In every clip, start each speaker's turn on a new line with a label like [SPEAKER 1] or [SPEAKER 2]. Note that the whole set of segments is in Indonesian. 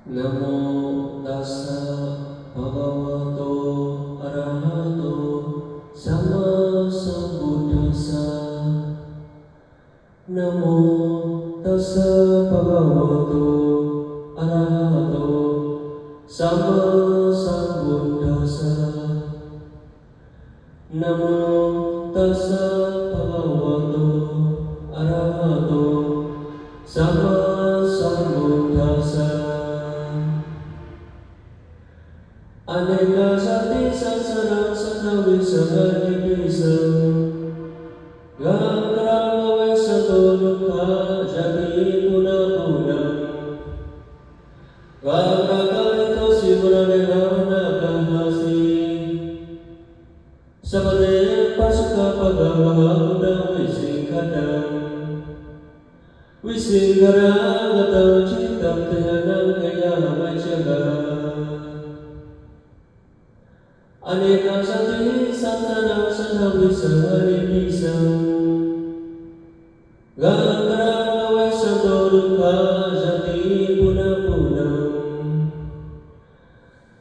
[SPEAKER 1] Namo tassa bhagavato arahato sama sambuddhassa. Namo tassa bhagavato arahato sama sambuddhassa. Namo tassa bhagavato arahato sama sambuddhassa. Aneka sati satsara satavi sagari pisam Gagrama vesato dukha jati puna puna Gagrakarito sivura vihana kahasi Sabade pasuka pagavaha buddha visinkhadam Visinkhara gatam chittam tehanam kaya vachaga Aneka sati satsara satavi sagari pisam Gagrama vesato dukha jati puna puna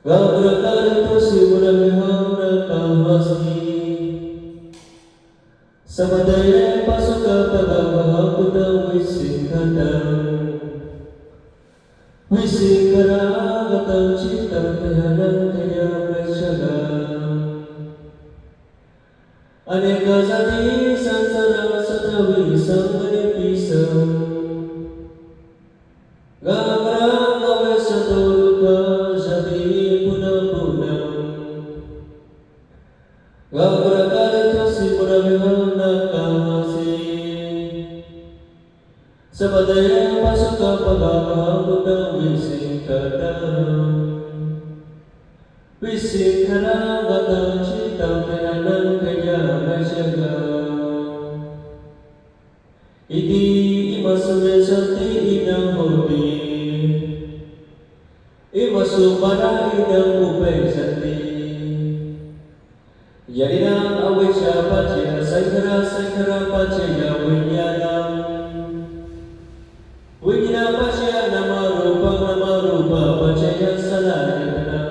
[SPEAKER 1] Gagrakarito sivura vihana kahasi Sabadaya pasuka pagavaha buddha visinkhadam Visinkhara gatam chittam tehanam kaya vachaga Aneka sati satsara satavi sagari pisam Gagrama vesato dukha jati puna puna Gagrakarito sivura vihana kahasi Sabadaya pasuka pagavaha buddha visinkhadam Visinkhara gatam chittam tehanam kaya vachaga Iti imasume santi idam hoti Imasu para idam upesanti Yadina avicca pacaya sankhara pacaya vinyanam Vinyana pacaya nama rupa pacaya salayatanam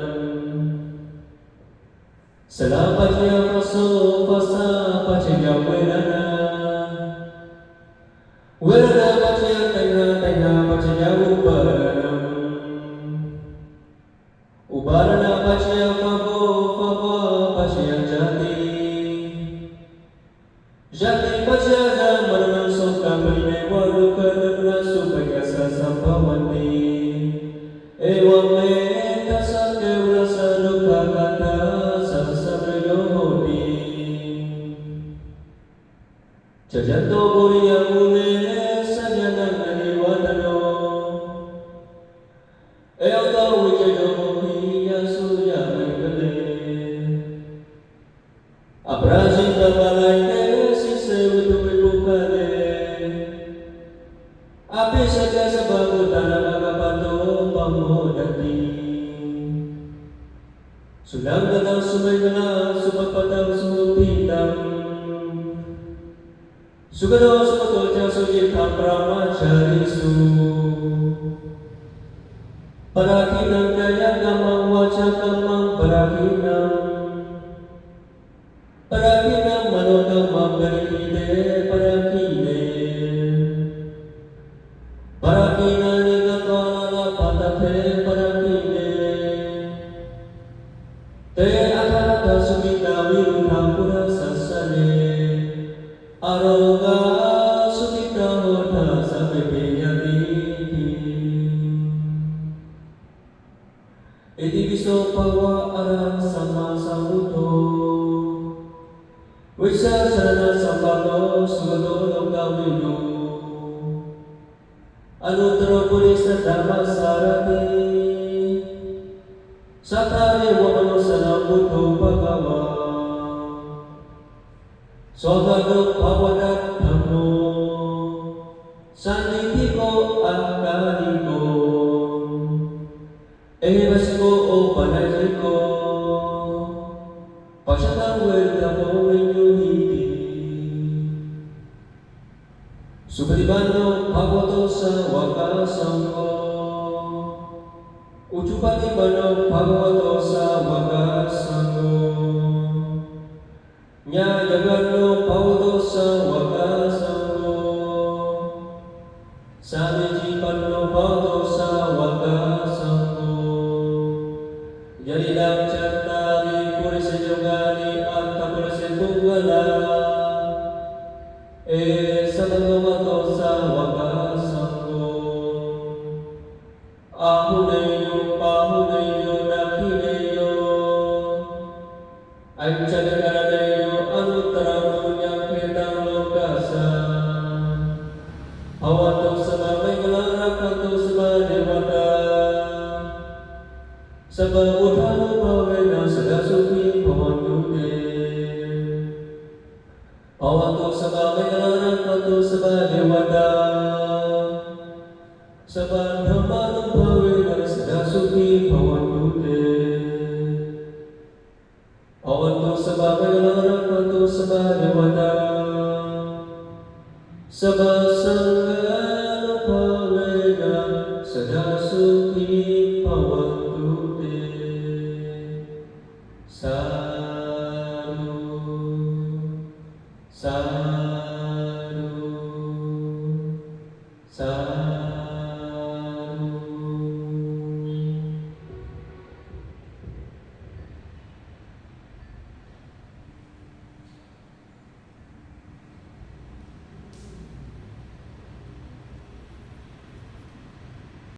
[SPEAKER 1] Sala pacaya phasa pacaya vedana Vedana pacaya tanha pacaya uparanam Uparana pacaya phava pacaya jati Jati pacaya maranam sukha parimewa dukkha dhamma supayasa sambhavanti Evam me tassa kevalasa dukkha kata sasabrayo hoti Jajanto puriya mune sajanam anivadano Eota vijayo mohiya suya maikale Aprajita valaite sise vitu vipukale Api saja sababutana magapato pamodati Sulam gadang sumaygana supapatang sumupitam Sugado supatolcha sujitham brahmacharisu Parakinam kaya gamang wacha kamang parakinam Parakinam manokamam garihide parakine Parakina nigatwala patate parakine Te akata sumita virudham pura sassane Aroga sumita hota savipenyati Iti viso pawa araham sama sambuddho Visa sarana sampato sugado lokavidu Anuttara purisa dhamma sarati Satare vamanusana buddho bhagava Swagado bhavadat dhammo Sannidhiko akkariko Evasiko opanajiko Pashatang vedamo vinyuhiti Supatibano bhagavato sa wakasangho จุปฏิปันโนภะคะวะโตสาวกสังโฆญาญากันโนภะคะวะโตสาวกสังโฆสามิจิปันโนภะคะวะโตสาวกสังโฆยะริดังจัตตาริปุริสโยกานิอัตถปุริสตุวะลาเอสัมโมโตสาวกสังโฆอาหุเนโยปาหุเนโยนักขิเนโยอัญจตกรเนโยอนุตตรมุญญเพตังโลกัสสะภวตุสัพพะมังคลังรักขันตุสัพพะเทวตาสัพพะพุทธานุภาเวนะสดาสุขีภวันตุเตภวตุสัพพะมังคลังรักขันตุสัพพะเทวตาสัพพะธรรมานุภาเวนะสดาสุขีภวันตุเตภวตุสัพพะมังคลังรักขันตุสัพพะเทวตาสัพพะสังฆานุภาเวนะสดาสุขีภวันตุเตสาธุสา